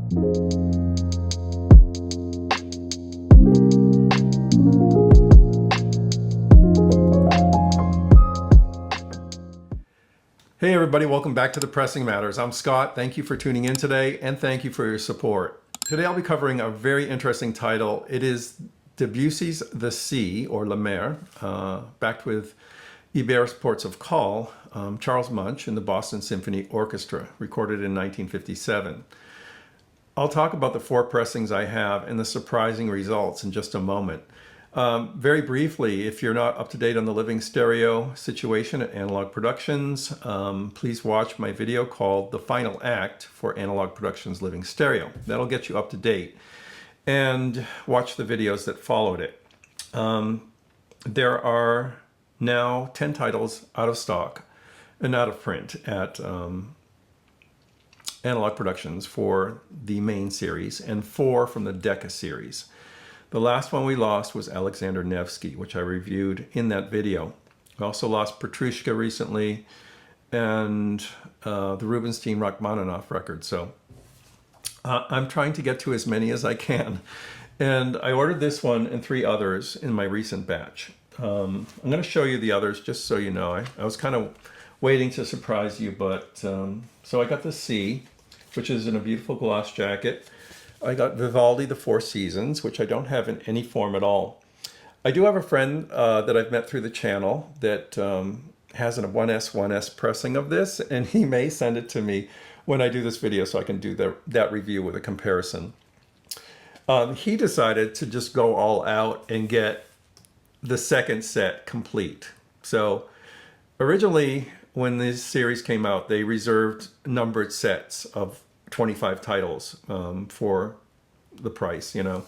Hey everybody, welcome back to The Pressing Matters. I'm Scott. Thank you for tuning in today, and thank you for your support. Today I'll be covering a very interesting title. It is Debussy's The Sea, or La Mer, backed with Ibert's Ports of Call, Charles Munch and the Boston Symphony Orchestra, recorded in 1957. I'll talk about the 4 pressings I have and the surprising results in just a moment. Very briefly, if you're not up to date on the Living Stereo situation at Analogue Productions, please watch my video called The Final Act for Analogue Productions Living Stereo. That'll get you up to date. And watch the videos that followed it. There are now 10 titles out of stock and out of print at Analogue Productions for the main series, and 4 from the Decca series. The last one we lost was Alexander Nevsky, which I reviewed in that video. We also lost Petrushka recently, and the Rubinstein Rachmaninoff record. So I'm trying to get to as many as I can. And I ordered this one and 3 others in my recent batch. I'm going to show you the others just so you know. I was kind of waiting to surprise you, but so I got the C, which is in a beautiful gloss jacket. I got Vivaldi, The Four Seasons, which I don't have in any form at all. I do have a friend that I've met through the channel that has a 1S pressing of this, and he may send it to me when I do this video so I can do that review with a comparison. He decided to just go all out and get the second set complete. So originally, when this series came out, they reserved numbered sets of 25 titles for the price, you know.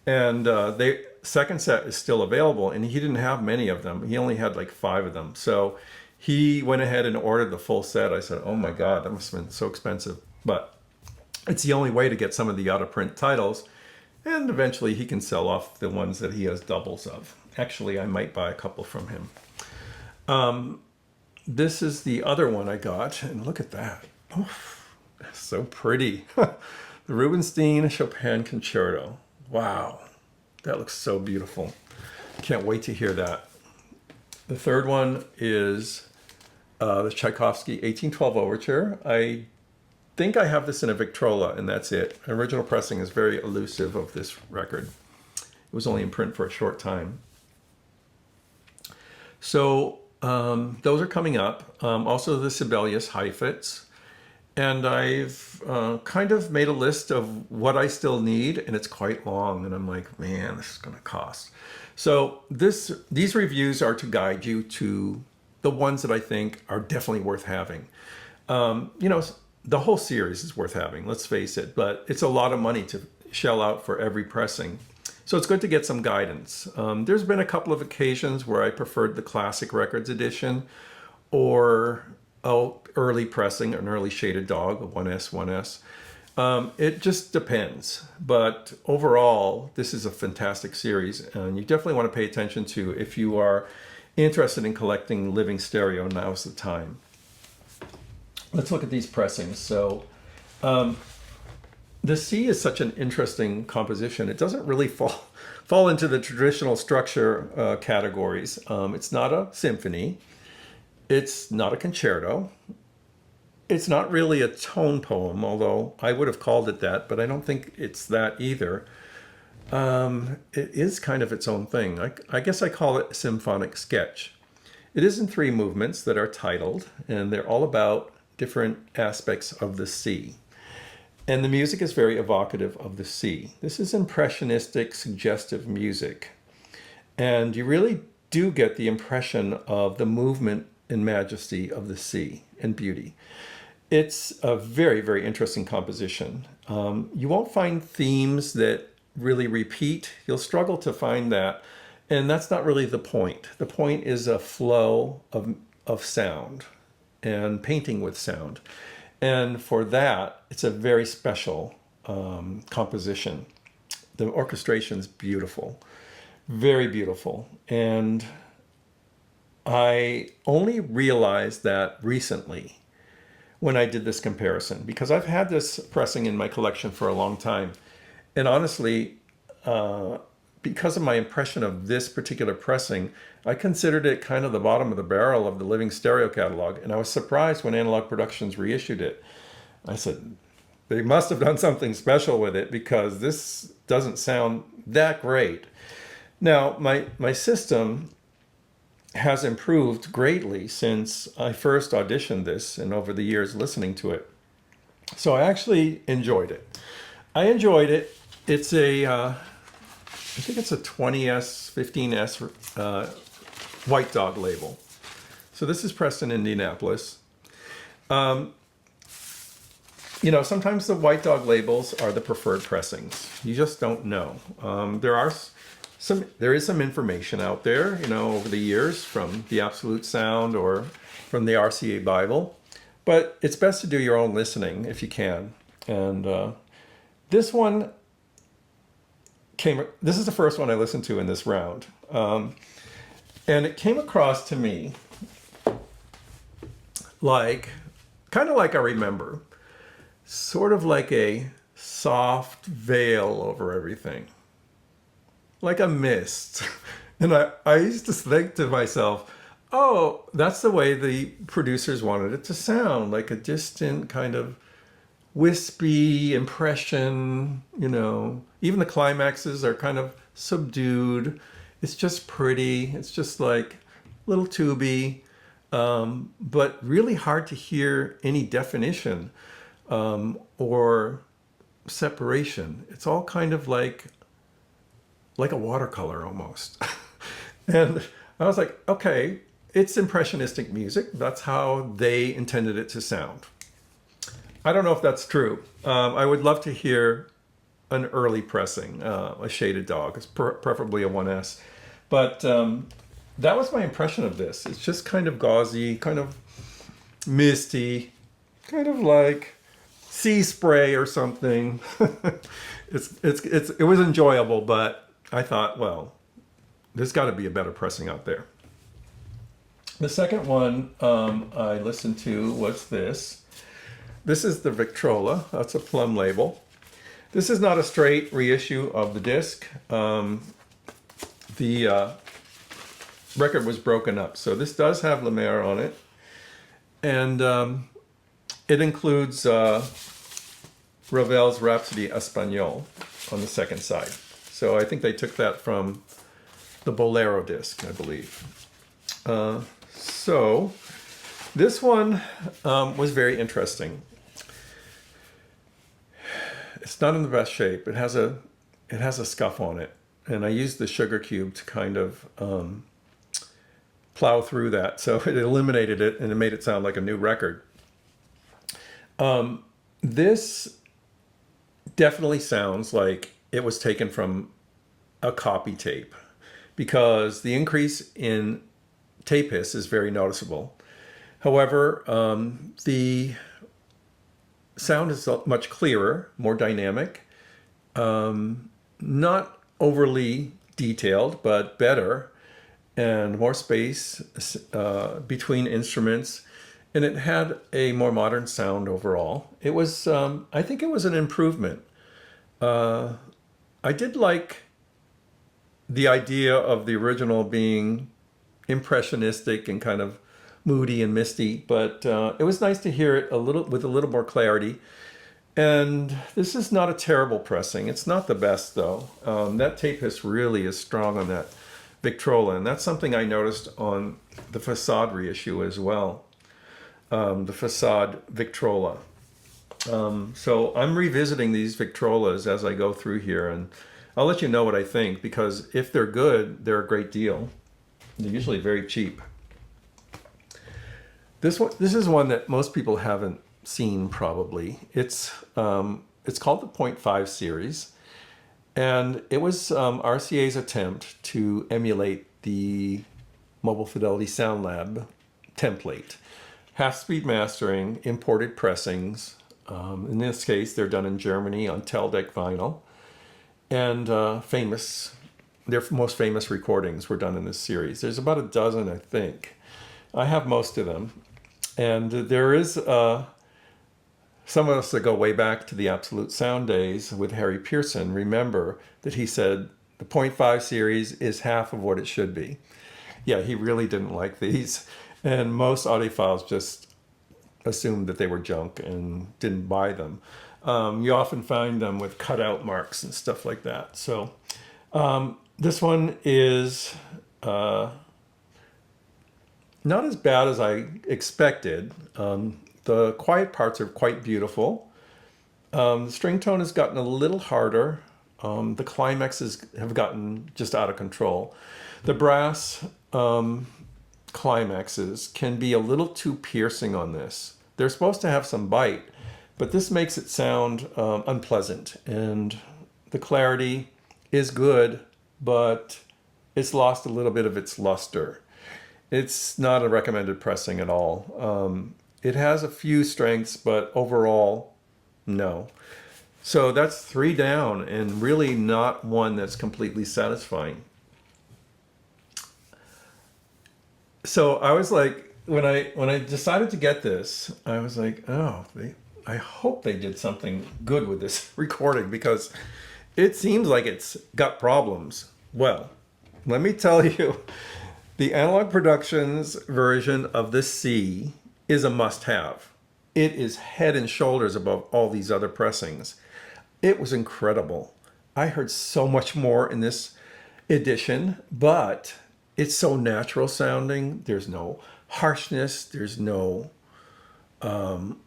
And the second set is still available, and he didn't have many of them. He only had like 5 of them. So he went ahead and ordered the full set. I said, oh my God, that must have been so expensive. But it's the only way to get some of the out-of-print titles. And eventually he can sell off the ones that he has doubles of. Actually, I might buy a couple from him. This is the other one I got, and look at that. Oh, so pretty. The Rubinstein Chopin Concerto. Wow, that looks so beautiful. Can't wait to hear that. The third one is the Tchaikovsky 1812 Overture. I think I have this in a Victrola, and that's it. Original pressing is very elusive of this record. It was only in print for a short time. So those are coming up. Also the Sibelius Heifetz. And I've kind of made a list of what I still need, and it's quite long. And I'm like, man, this is going to cost. So these reviews are to guide you to the ones that I think are definitely worth having. You know, the whole series is worth having, let's face it, but it's a lot of money to shell out for every pressing. So it's good to get some guidance. There's been a couple of occasions where I preferred the Classic Records edition or early pressing, an early shaded dog, a 1S. It just depends. But overall, this is a fantastic series, and you definitely want to pay attention to if you are interested in collecting Living Stereo. Now's the time. Let's look at these pressings. So the C is such an interesting composition. It doesn't really fall into the traditional structure categories. It's not a symphony. It's not a concerto. It's not really a tone poem, although I would have called it that, but I don't think it's that either. It is kind of its own thing. I guess I call it a symphonic sketch. It is in 3 movements that are titled, and they're all about different aspects of the sea. And the music is very evocative of the sea. This is impressionistic, suggestive music. And you really do get the impression of the movement and majesty of the sea and beauty. It's a very, very interesting composition. You won't find themes that really repeat. You'll struggle to find that. And that's not really the point. The point is a flow of sound and painting with sound. And for that, it's a very special composition. The orchestration is beautiful, very beautiful. And I only realized that recently when I did this comparison, because I've had this pressing in my collection for a long time. And honestly, because of my impression of this particular pressing, I considered it kind of the bottom of the barrel of the Living Stereo catalog. And I was surprised when Analogue Productions reissued it. I said, they must have done something special with it, because this doesn't sound that great. Now, my system has improved greatly since I first auditioned this and over the years listening to it. So I actually enjoyed it. I enjoyed it. It's I think it's a 20S, 15S White Dog label. So this is pressed in Indianapolis. You know, sometimes the White Dog labels are the preferred pressings. You just don't know. There is some information out there, you know, over the years from the Absolute Sound or from the RCA Bible, but it's best to do your own listening if you can. And this one this is the first one I listened to in this round. And it came across to me like, kind of like I remember, sort of like a soft veil over everything, like a mist. And I used to think to myself, oh, that's the way the producers wanted it to sound, like a distant kind of wispy impression, you know. Even the climaxes are kind of subdued. It's just pretty. It's just like a little tubey, but really hard to hear any definition or separation. It's all kind of like a watercolor almost. And I was like, okay, it's impressionistic music. That's how they intended it to sound. I don't know if that's true. I would love to hear an early pressing, a shaded dog, preferably a 1S. But that was my impression of this. It's just kind of gauzy, kind of misty, kind of like sea spray or something. It was enjoyable, but I thought, well, there's got to be a better pressing out there. The second one I listened to was this. This is the Victrola. That's a Plum label. This is not a straight reissue of the disc. The record was broken up, so this does have La Mer on it, and it includes Ravel's Rhapsody Espagnole on the second side. So I think they took that from the Bolero disc, I believe. So this one was very interesting. It's not in the best shape. It has a scuff on it, and I used the sugar cube to kind of plow through that. So it eliminated it, and it made it sound like a new record. This definitely sounds like it was taken from a copy tape, because the increase in tape hiss is very noticeable. However, the sound is much clearer, more dynamic, not overly detailed, but better, and more space between instruments. And it had a more modern sound overall. It was, I think it was an improvement. I did like the idea of the original being impressionistic and kind of moody and misty, but it was nice to hear it with a little more clarity. And this is not a terrible pressing. It's not the best though. That tape hiss really is strong on that Victrola, and that's something I noticed on the Facade reissue as well. The Facade Victrola. So I'm revisiting these Victrolas as I go through here, and I'll let you know what I think, because if they're good, they're a great deal. They're usually very cheap. This is one that most people haven't seen probably. It's called the 0.5 series, and it was RCA's attempt to emulate the Mobile Fidelity Sound Lab template. Half-speed mastering, imported pressings. In this case, they're done in Germany on Teldec vinyl. And their most famous recordings were done in this series. There's about a dozen, I think. I have most of them. And there is some of us that go way back to the Absolute Sound days with Harry Pearson remember that he said the .5 series is half of what it should be. Yeah, he really didn't like these. And most audiophiles just assumed that they were junk and didn't buy them. You often find them with cutout marks and stuff like that. So this one is not as bad as I expected. The quiet parts are quite beautiful. The string tone has gotten a little harder. The climaxes have gotten just out of control. The brass climaxes can be a little too piercing on this. They're supposed to have some bite, but this makes it sound unpleasant. And the clarity is good, but it's lost a little bit of its luster. It's not a recommended pressing at all. It has a few strengths, but overall, no. So that's 3 down, and really not one that's completely satisfying. So I was like, when I decided to get this, I was like, oh, I hope they did something good with this recording, because it seems like it's got problems. Well, let me tell you, the Analogue Productions version of the C is a must-have. It is head and shoulders above all these other pressings. It was incredible. I heard so much more in this edition, but it's so natural sounding. There's no harshness. There's no, none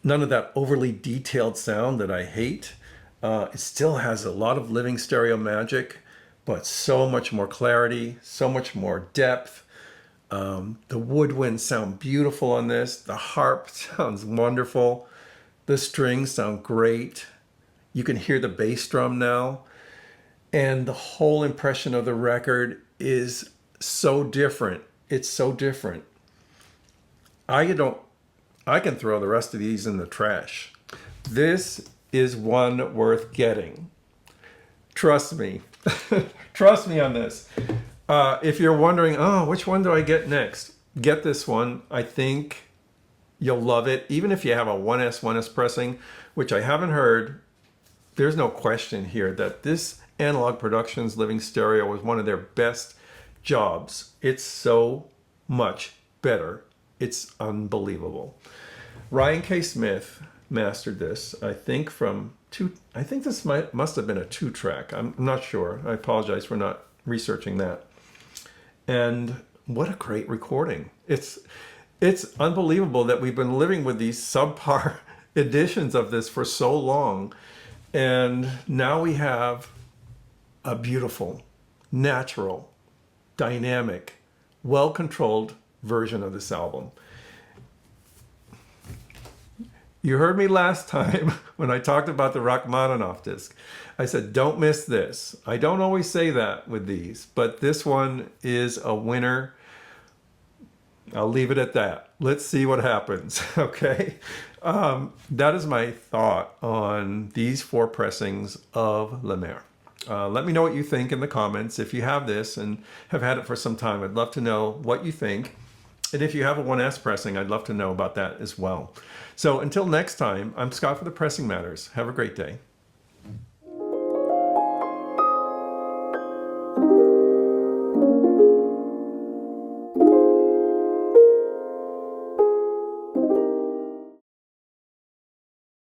of that overly detailed sound that I hate. It still has a lot of living stereo magic, but so much more clarity, so much more depth. The woodwinds sound beautiful on this. The harp sounds wonderful. The strings sound great. You can hear the bass drum now. And the whole impression of the record is so different. It's so different. I can throw the rest of these in the trash. This is one worth getting. Trust me. Trust me on this. If you're wondering, oh, which one do I get next? Get this one. I think you'll love it. Even if you have a 1S pressing, which I haven't heard, there's no question here that this Analogue Productions Living Stereo was one of their best jobs. It's so much better. It's unbelievable. Ryan K. Smith mastered this, I think I think this must have been a 2-track. I'm not sure. I apologize for not researching that. And what a great recording. It's unbelievable that we've been living with these subpar editions of this for so long. And now we have a beautiful, natural, dynamic, well-controlled version of this album. You heard me last time when I talked about the Rachmaninoff disc. I said, don't miss this. I don't always say that with these, but this one is a winner. I'll leave it at that. Let's see what happens, okay? That is my thought on these 4 pressings of Le Maire. Let me know what you think in the comments. If you have this and have had it for some time, I'd love to know what you think. And if you have a 1S pressing, I'd love to know about that as well. So until next time, I'm Scott for the Pressing Matters. Have a great day.